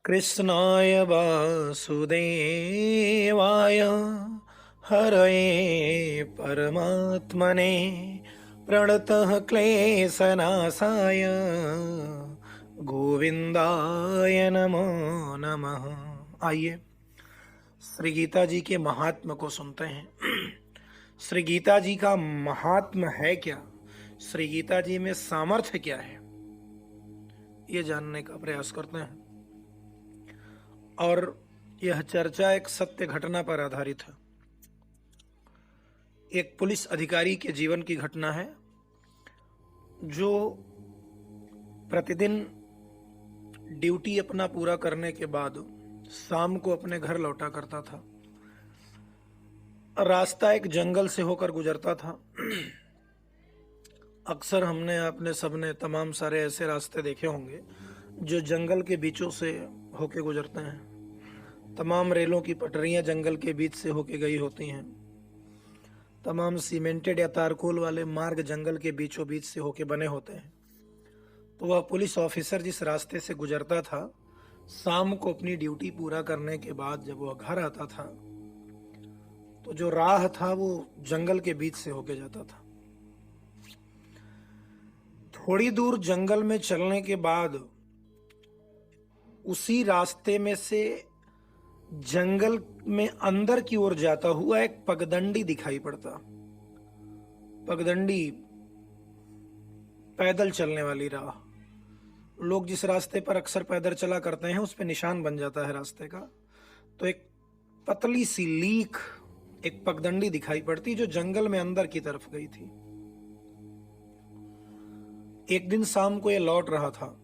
कृष्णाय वासुदेवाय हरये परमात्मने प्रणतः क्लेशनाशाय गोविंदाय नमो नमः। आइए श्री गीता जी के महात्म को सुनते हैं। श्री गीता जी का महात्म है क्या, श्री गीता जी में सामर्थ्य क्या है, ये जानने का प्रयास करते हैं। और यह चर्चा एक सत्य घटना पर आधारित है। एक पुलिस अधिकारी के जीवन की घटना है जो प्रतिदिन ड्यूटी अपना पूरा करने के बाद शाम को अपने घर लौटा करता था। रास्ता एक जंगल से होकर गुजरता था। अक्सर हमने आपने सबने तमाम सारे ऐसे रास्ते देखे होंगे जो जंगल के बीचों से होके गुजरते हैं। तमाम रेलों की पटरियां जंगल के बीच से होके गई होती हैं। तमाम सीमेंटेड या तारकोल वाले मार्ग जंगल के बीचों बीच से होके बने होते हैं। तो वह पुलिस ऑफिसर जिस रास्ते से गुजरता था, शाम को अपनी ड्यूटी पूरा करने के बाद जब वह घर आता था तो जो राह था वो जंगल के बीच से होके जाता था। थोड़ी दूर जंगल में चलने के बाद उसी रास्ते में से जंगल में अंदर की ओर जाता हुआ एक पगडंडी दिखाई पड़ता। पगडंडी पैदल चलने वाली राह। लोग जिस रास्ते पर अक्सर पैदल चला करते हैं उस पे निशान बन जाता है रास्ते का। तो एक पतली सी लीक, एक पगडंडी दिखाई पड़ती जो जंगल में अंदर की तरफ गई थी। एक दिन शाम को यह लौट रहा था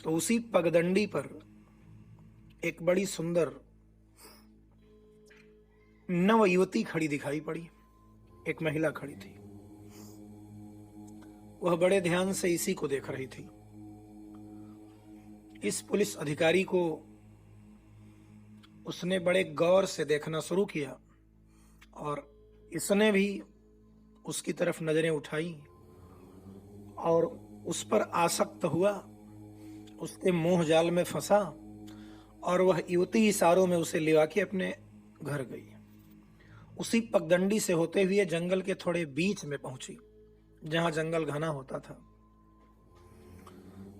तो उसी पगडंडी पर एक बड़ी सुंदर नव युवती खड़ी दिखाई पड़ी। एक महिला खड़ी थी। वह बड़े ध्यान से इसी को देख रही थी। इस पुलिस अधिकारी को उसने बड़े गौर से देखना शुरू किया और इसने भी उसकी तरफ नजरें उठाई और उस पर आसक्त हुआ, उसके मोह जाल में फंसा और वह युवती इशारों में उसे लिवा के अपने घर गई। उसी पगडंडी से होते हुए जंगल के थोड़े बीच में पहुंची जहां जंगल घना होता था।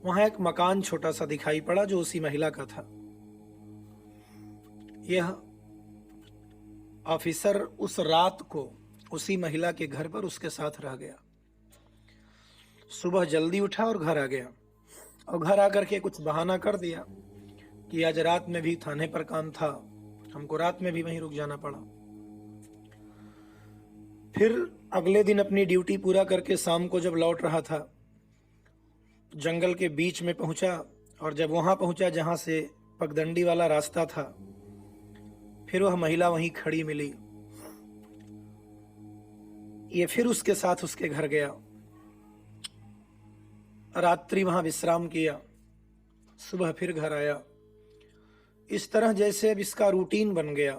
वहां एक मकान छोटा सा दिखाई पड़ा जो उसी महिला का था। यह ऑफिसर उस रात को उसी महिला के घर पर उसके साथ रह गया। सुबह जल्दी उठा और घर आ गया और घर आकर के कुछ बहाना कर दिया कि आज रात में भी थाने पर काम था, हमको रात में भी वहीं रुक जाना पड़ा। फिर अगले दिन अपनी ड्यूटी पूरा करके शाम को जब लौट रहा था, जंगल के बीच में पहुंचा और जब वहां पहुंचा जहां से पगडंडी वाला रास्ता था, फिर वह महिला वहीं खड़ी मिली। ये फिर उसके साथ उसके घर गया, रात्रि वहां विश्राम किया, सुबह फिर घर आया। इस तरह जैसे अब इसका रूटीन बन गया।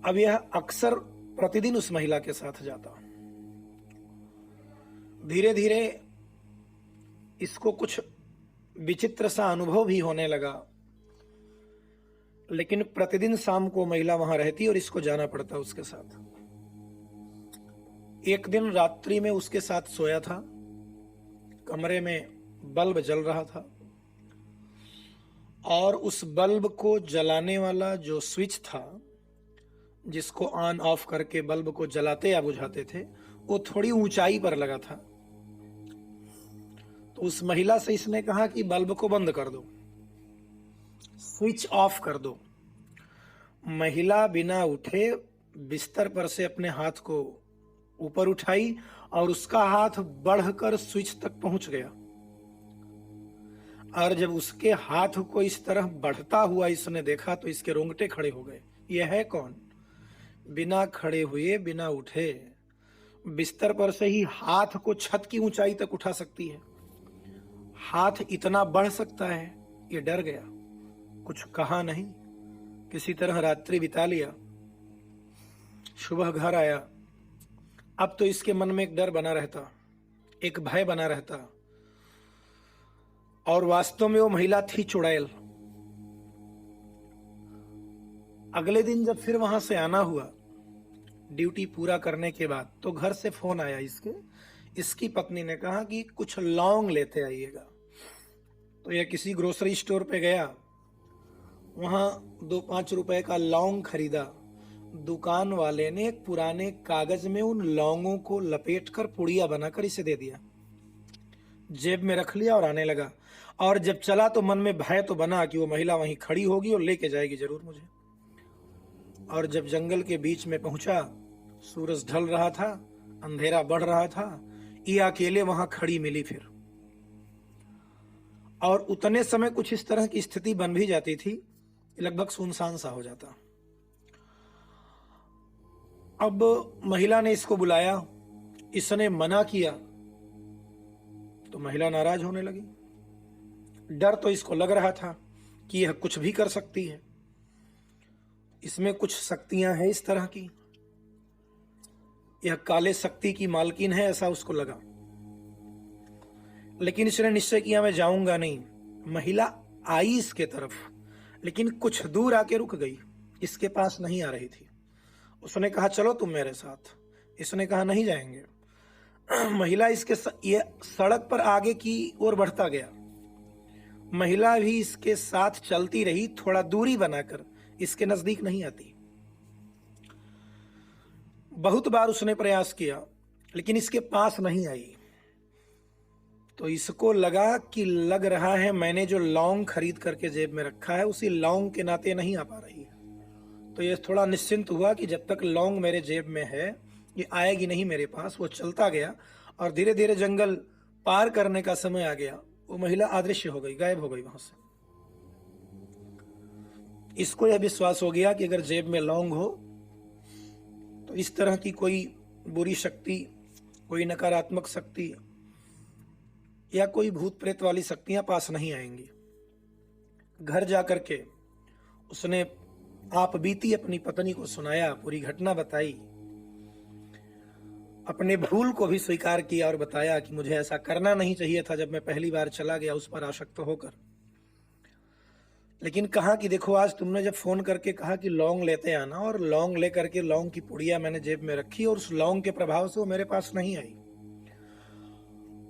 अब यह अक्सर प्रतिदिन उस महिला के साथ जाता। धीरे धीरे इसको कुछ विचित्र सा अनुभव भी होने लगा, लेकिन प्रतिदिन शाम को महिला वहां रहती और इसको जाना पड़ता उसके साथ। एक दिन रात्रि में उसके साथ सोया था। कमरे में बल्ब जल रहा था और उस बल्ब को जलाने वाला जो स्विच था, जिसको ऑन ऑफ करके बल्ब को जलाते या बुझाते थे, वो थोड़ी ऊंचाई पर लगा था। तो उस महिला से इसने कहा कि बल्ब को बंद कर दो, स्विच ऑफ कर दो। महिला बिना उठे बिस्तर पर से अपने हाथ को ऊपर उठाई और उसका हाथ बढ़कर स्विच तक पहुंच गया। और जब उसके हाथ को इस तरह बढ़ता हुआ इसने देखा तो इसके रोंगटे खड़े हो गए। यह है कौन? बिना खड़े हुए, बिना उठे, बिस्तर पर से ही हाथ को छत की ऊंचाई तक उठा सकती है। हाथ इतना बढ़ सकता है? ये डर गया, कुछ कहा नहीं, किसी तरह रात्रि बिता लिया। सुबह घर आया। अब तो इसके मन में एक डर बना रहता, एक भय बना रहता। और वास्तव में वो महिला थी चुड़ैल। अगले दिन जब फिर वहां से आना हुआ ड्यूटी पूरा करने के बाद, तो घर से फोन आया इसकी पत्नी ने कहा कि कुछ लौंग लेते आइएगा। तो यह किसी ग्रोसरी स्टोर पे गया, वहां 2-5 रुपए का लौंग खरीदा। दुकान वाले ने एक पुराने कागज में उन लौंगों को लपेटकर पुड़िया बनाकर इसे दे दिया, जेब में रख लिया और आने लगा। और जब चला तो मन में भय तो बना कि वो महिला वहीं खड़ी होगी और लेके जाएगी जरूर मुझे। और जब जंगल के बीच में पहुंचा, सूरज ढल रहा था, अंधेरा बढ़ रहा था, ये अकेले वहां खड़ी मिली फिर। और उतने समय कुछ इस तरह की स्थिति बन भी जाती थी, लगभग सुनसान सा हो जाता। अब महिला ने इसको बुलाया, इसने मना किया तो महिला नाराज होने लगी। डर तो इसको लग रहा था कि यह कुछ भी कर सकती है, इसमें कुछ शक्तियां हैं इस तरह की, यह काले शक्ति की मालकिन है, ऐसा उसको लगा। लेकिन इसने निश्चय किया मैं जाऊंगा नहीं। महिला आई इसके तरफ, लेकिन कुछ दूर आके रुक गई, इसके पास नहीं आ रही थी। उसने कहा चलो तुम मेरे साथ। इसने कहा नहीं जाएंगे। महिला ये सड़क पर आगे की ओर बढ़ता गया। महिला भी इसके साथ चलती रही, थोड़ा दूरी बनाकर, इसके नजदीक नहीं आती। बहुत बार उसने प्रयास किया, लेकिन इसके पास नहीं आई। तो इसको लगा कि लग रहा है मैंने जो लौंग खरीद करके जेब में रखा है, उसी लौंग के नाते नहीं आ पा रही है। तो ये थोड़ा निश्चिंत हुआ कि जब तक लौंग मेरे जेब में है, ये आएगी नहीं मेरे पास। वो चलता गया और धीरे धीरे जंगल पार करने का समय आ गया। वो महिला अदृश्य हो गई, गायब हो गई वहां से। इसको यह विश्वास हो गया कि अगर जेब में लौंग हो तो इस तरह की कोई बुरी शक्ति, कोई नकारात्मक शक्ति या कोई भूत प्रेत वाली शक्तियां पास नहीं आएंगी। घर जाकर के उसने आप बीती अपनी पत्नी को सुनाया, पूरी घटना बताई, अपने भूल को भी स्वीकार किया और बताया कि मुझे ऐसा करना नहीं चाहिए था जब मैं पहली बार चला गया उस पर आसक्त होकर। लेकिन कहा कि देखो आज तुमने जब फोन करके कहा कि लौंग लेते आना, और लौंग लेकर के लौंग की पुड़िया मैंने जेब में रखी और उस लौंग के प्रभाव से वो मेरे पास नहीं आई।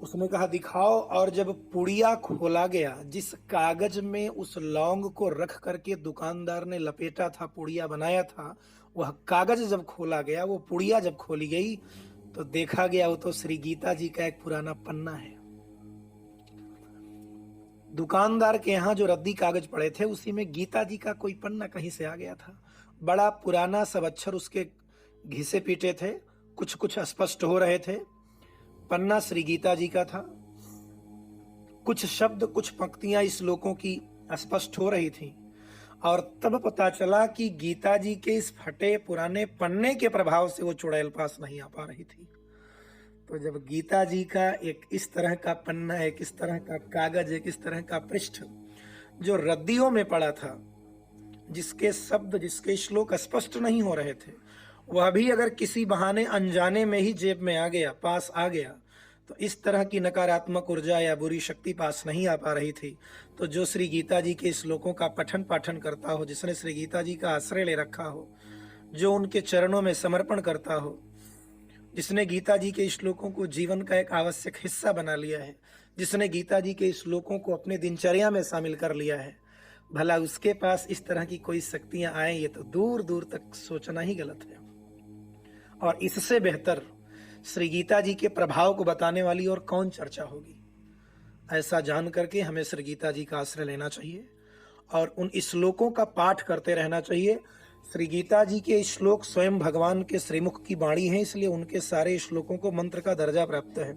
उसने कहा दिखाओ। और जब पुड़िया खोला गया, जिस कागज में उस लौंग को रख करके दुकानदार ने लपेटा था, पुड़िया बनाया था, वह कागज जब खोला गया, वो पुड़िया जब खोली गई तो देखा गया वो तो श्री गीता जी का एक पुराना पन्ना है। दुकानदार के यहाँ जो रद्दी कागज पड़े थे, उसी में गीता जी का कोई पन्ना कहीं से आ गया था। बड़ा पुराना, सब अक्षर उसके घिसे पीटे थे, कुछ कुछ अस्पष्ट हो रहे थे। पन्ना श्री गीता जी का था। कुछ शब्द, कुछ पंक्तियां इस श्लोकों की अस्पष्ट हो रही थी। और तब पता चला कि गीता जी के इस फटे पुराने पन्ने के प्रभाव से वो चुड़ैल पास नहीं आ पा रही थी। तो जब गीता जी का एक इस तरह का पन्ना, एक इस तरह का कागज, एक इस तरह का पृष्ठ जो रद्दियों में पड़ा था, जिसके शब्द, जिसके श्लोक स्पष्ट नहीं हो रहे थे, वह भी अगर किसी बहाने अनजाने में ही जेब में आ गया, पास आ गया, तो इस तरह की नकारात्मक ऊर्जा या बुरी शक्ति पास नहीं आ पा रही थी। तो जो श्री गीता जी के श्लोकों का पठन पाठन करता हो, जिसने श्री गीता जी का आश्रय ले रखा हो, जो उनके चरणों में समर्पण करता हो, जिसने गीता जी के श्लोकों को जीवन का एक आवश्यक हिस्सा बना लिया है, जिसने गीता जी के श्लोकों को अपने दिनचर्या में शामिल कर लिया है, भला उसके पास इस तरह की कोई शक्तियां आए, ये तो दूर दूर तक सोचना ही गलत है। और इससे बेहतर श्री गीता जी के प्रभाव को बताने वाली और कौन चर्चा होगी। ऐसा जान करके हमें श्री गीता जी का आश्रय लेना चाहिए और उन श्लोकों का पाठ करते रहना चाहिए। श्री गीता जी के श्लोक स्वयं भगवान के श्रीमुख की वाणी है, इसलिए उनके सारे श्लोकों को मंत्र का दर्जा प्राप्त है।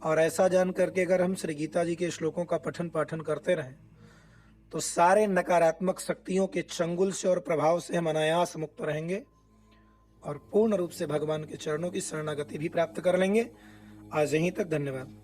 और ऐसा जान करके अगर हम श्री गीता जी के श्लोकों का पठन पाठन करते रहें तो सारे नकारात्मक शक्तियों के चंगुल से और प्रभाव से हम अनायास मुक्त रहेंगे और पूर्ण रूप से भगवान के चरणों की शरणागति भी प्राप्त कर लेंगे। आज यहीं तक, धन्यवाद।